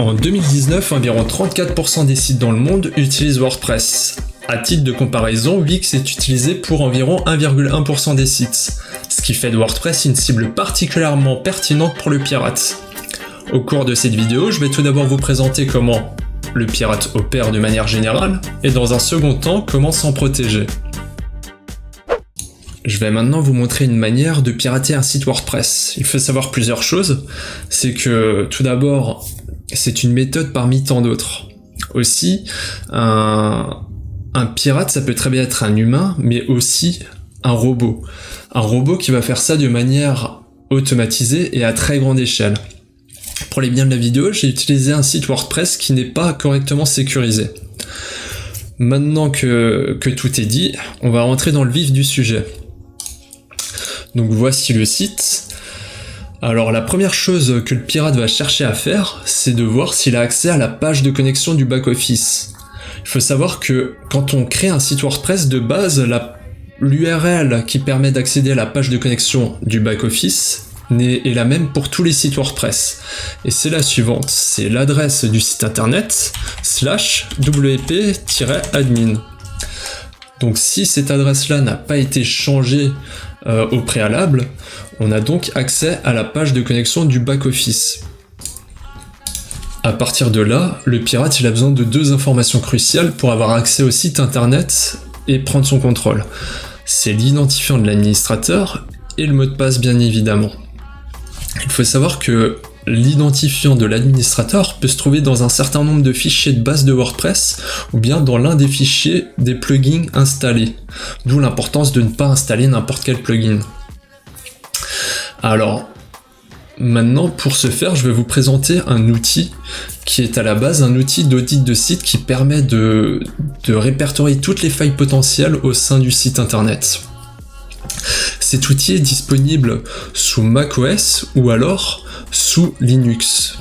En 2019, environ 34% des sites dans le monde utilisent WordPress. À titre de comparaison, Wix est utilisé pour environ 1,1% des sites, ce qui fait de WordPress une cible particulièrement pertinente pour le pirate. Au cours de cette vidéo, je vais tout d'abord vous présenter comment le pirate opère de manière générale, et dans un second temps, comment s'en protéger. Je vais maintenant vous montrer une manière de pirater un site WordPress. Il faut savoir plusieurs choses. C'est que, tout d'abord, c'est une méthode parmi tant d'autres. Aussi, un pirate, ça peut très bien être un humain, mais aussi un robot. Un robot qui va faire ça de manière automatisée et à très grande échelle. Pour les biens de la vidéo, j'ai utilisé un site WordPress qui n'est pas correctement sécurisé. Maintenant que tout est dit, on va rentrer dans le vif du sujet. Donc voici le site. Alors la première chose que le pirate va chercher à faire, c'est de voir s'il a accès à la page de connexion du back-office. Il faut savoir que quand on crée un site WordPress, de base, l'URL qui permet d'accéder à la page de connexion du back-office est la même pour tous les sites WordPress. Et c'est la suivante, c'est l'adresse du site internet /wp-admin. Donc si cette adresse-là n'a pas été changée au préalable, on a donc accès à la page de connexion du back-office. À partir de là, le pirate il a besoin de deux informations cruciales pour avoir accès au site internet et prendre son contrôle. C'est l'identifiant de l'administrateur et le mot de passe bien évidemment. Il faut savoir que l'identifiant de l'administrateur peut se trouver dans un certain nombre de fichiers de base de WordPress ou bien dans l'un des fichiers des plugins installés, d'où l'importance de ne pas installer n'importe quel plugin. Alors, maintenant pour ce faire, je vais vous présenter un outil qui est à la base un outil d'audit de site qui permet de répertorier toutes les failles potentielles au sein du site internet. Cet outil est disponible sous macOS ou alors sous Linux.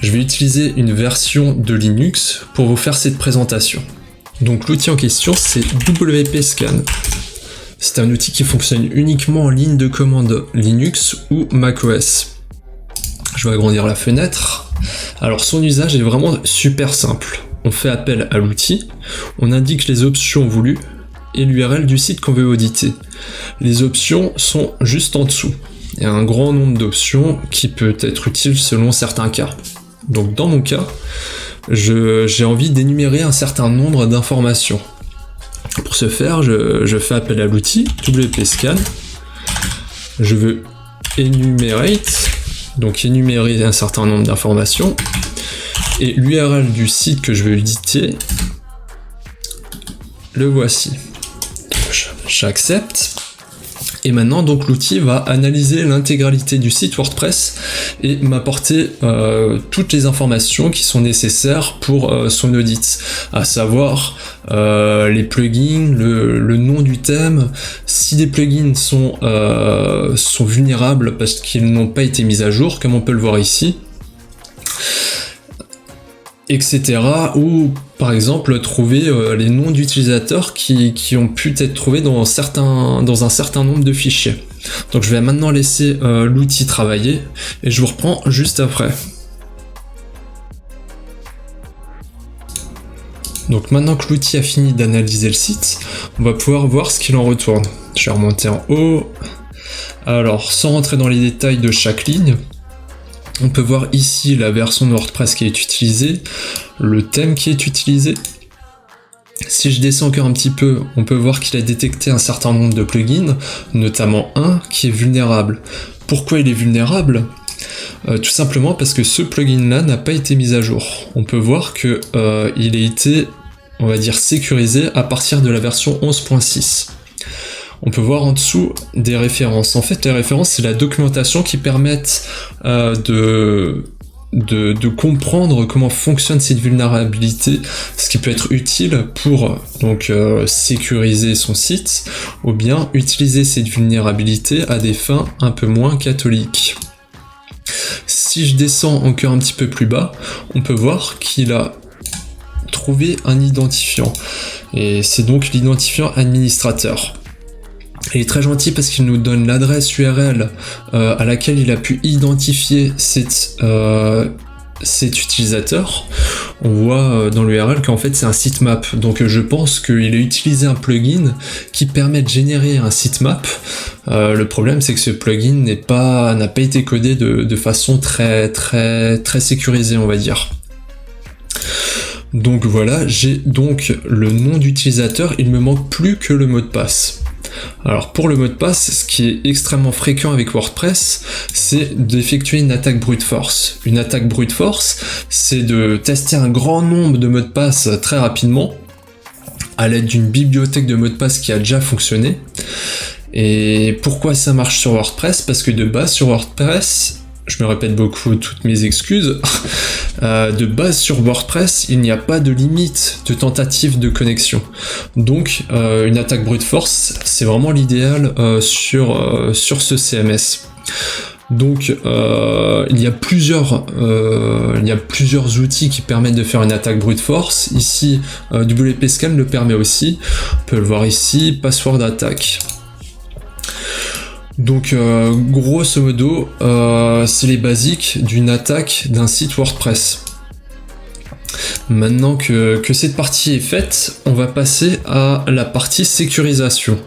Je vais utiliser une version de Linux pour vous faire cette présentation. Donc l'outil en question c'est WP-Scan. C'est un outil qui fonctionne uniquement en ligne de commande Linux ou macOS. Je vais agrandir la fenêtre. Alors son usage est vraiment super simple. On fait appel à l'outil, on indique les options voulues et l'URL du site qu'on veut auditer. Les options sont juste en dessous. Il y a un grand nombre d'options qui peut être utile selon certains cas. Donc dans mon cas, j'ai envie d'énumérer un certain nombre d'informations. Pour ce faire, je fais appel à l'outil WP-Scan. Je veux enumerate, donc énumérer un certain nombre d'informations. Et l'URL du site que je veux éditer, le voici. J'accepte. Et maintenant, donc l'outil va analyser l'intégralité du site WordPress et m'apporter toutes les informations qui sont nécessaires pour son audit, à savoir les plugins, le nom du thème, si des plugins sont vulnérables parce qu'ils n'ont pas été mis à jour, comme on peut le voir ici, etc. Ou par exemple trouver les noms d'utilisateurs qui ont pu être trouvés dans un certain nombre de fichiers. Donc je vais maintenant laisser l'outil travailler et je vous reprends juste après. Donc maintenant que l'outil a fini d'analyser le site, on va pouvoir voir ce qu'il en retourne. Je vais remonter en haut. Alors sans rentrer dans les détails de chaque ligne, on peut voir ici la version de WordPress qui est utilisée, le thème qui est utilisé. Si je descends encore un petit peu, on peut voir qu'il a détecté un certain nombre de plugins, notamment un qui est vulnérable. Pourquoi il est vulnérable ? Tout simplement parce que ce plugin-là n'a pas été mis à jour. On peut voir que il a été, on va dire, sécurisé à partir de la version 11.6. On peut voir en dessous des références. En fait, les références, c'est la documentation qui permettent de comprendre comment fonctionne cette vulnérabilité, ce qui peut être utile pour donc sécuriser son site, ou bien utiliser cette vulnérabilité à des fins un peu moins catholiques. Si je descends encore un petit peu plus bas, on peut voir qu'il a trouvé un identifiant, et c'est donc l'identifiant administrateur. Il est très gentil parce qu'il nous donne l'adresse URL à laquelle il a pu identifier cette cet utilisateur, on voit dans l'URL qu'en fait c'est un sitemap. Donc je pense qu'il a utilisé un plugin qui permet de générer un sitemap. Le problème c'est que ce plugin n'a pas été codé de façon très sécurisée, on va dire. Donc voilà, j'ai donc le nom d'utilisateur, il me manque plus que le mot de passe. Alors pour le mot de passe, ce qui est extrêmement fréquent avec WordPress, c'est d'effectuer une attaque brute force. Une attaque brute force, c'est de tester un grand nombre de mots de passe très rapidement, à l'aide d'une bibliothèque de mots de passe qui a déjà fonctionné. Et pourquoi ça marche sur WordPress? Parce que de base sur WordPress, je me répète beaucoup, toutes mes excuses, de base sur WordPress, il n'y a pas de limite de tentative de connexion. Donc une attaque brute force, c'est vraiment l'idéal sur ce CMS. Donc il y a plusieurs outils qui permettent de faire une attaque brute force. Ici, WP Scan le permet aussi. On peut le voir ici, password attack. Donc grosso modo, c'est les basiques d'une attaque d'un site WordPress. Maintenant que cette partie est faite, on va passer à la partie sécurisation.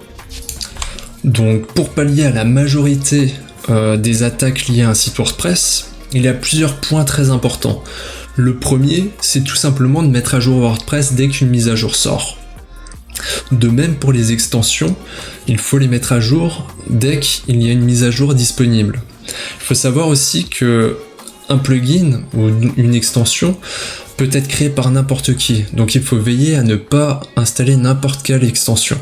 Donc pour pallier à la majorité des attaques liées à un site WordPress, il y a plusieurs points très importants. Le premier, c'est tout simplement de mettre à jour WordPress dès qu'une mise à jour sort. De même pour les extensions, il faut les mettre à jour dès qu'il y a une mise à jour disponible. Il faut savoir aussi que un plugin ou une extension peut être créé par n'importe qui, donc il faut veiller à ne pas installer n'importe quelle extension.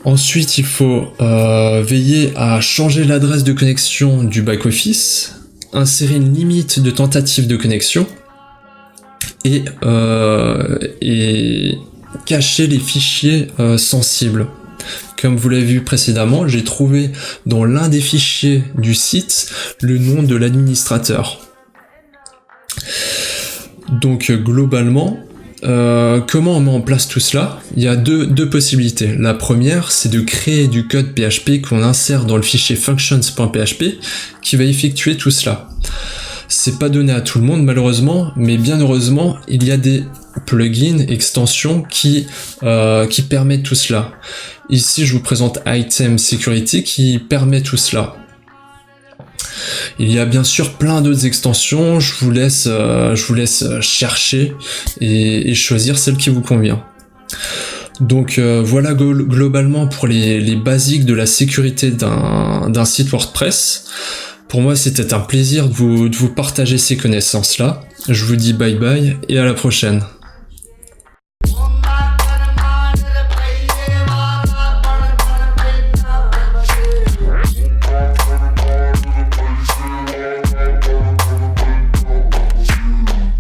Ensuite, il faut veiller à changer l'adresse de connexion du back-office, insérer une limite de tentative de connexion, et cacher les fichiers sensibles. Comme vous l'avez vu précédemment, j'ai trouvé dans l'un des fichiers du site le nom de l'administrateur. Donc globalement, comment on met en place tout cela? Il y a deux possibilités. La première, c'est de créer du code PHP qu'on insère dans le fichier functions.php qui va effectuer tout cela. C'est pas donné à tout le monde malheureusement, mais bien heureusement, il y a des plugins, extensions qui permettent tout cela. Ici, je vous présente Item Security qui permet tout cela. Il y a bien sûr plein d'autres extensions, je vous laisse chercher et choisir celle qui vous convient. Donc voilà globalement pour les basiques de la sécurité d'un site WordPress. Pour moi, c'était un plaisir de vous partager ces connaissances-là. Je vous dis bye bye et à la prochaine.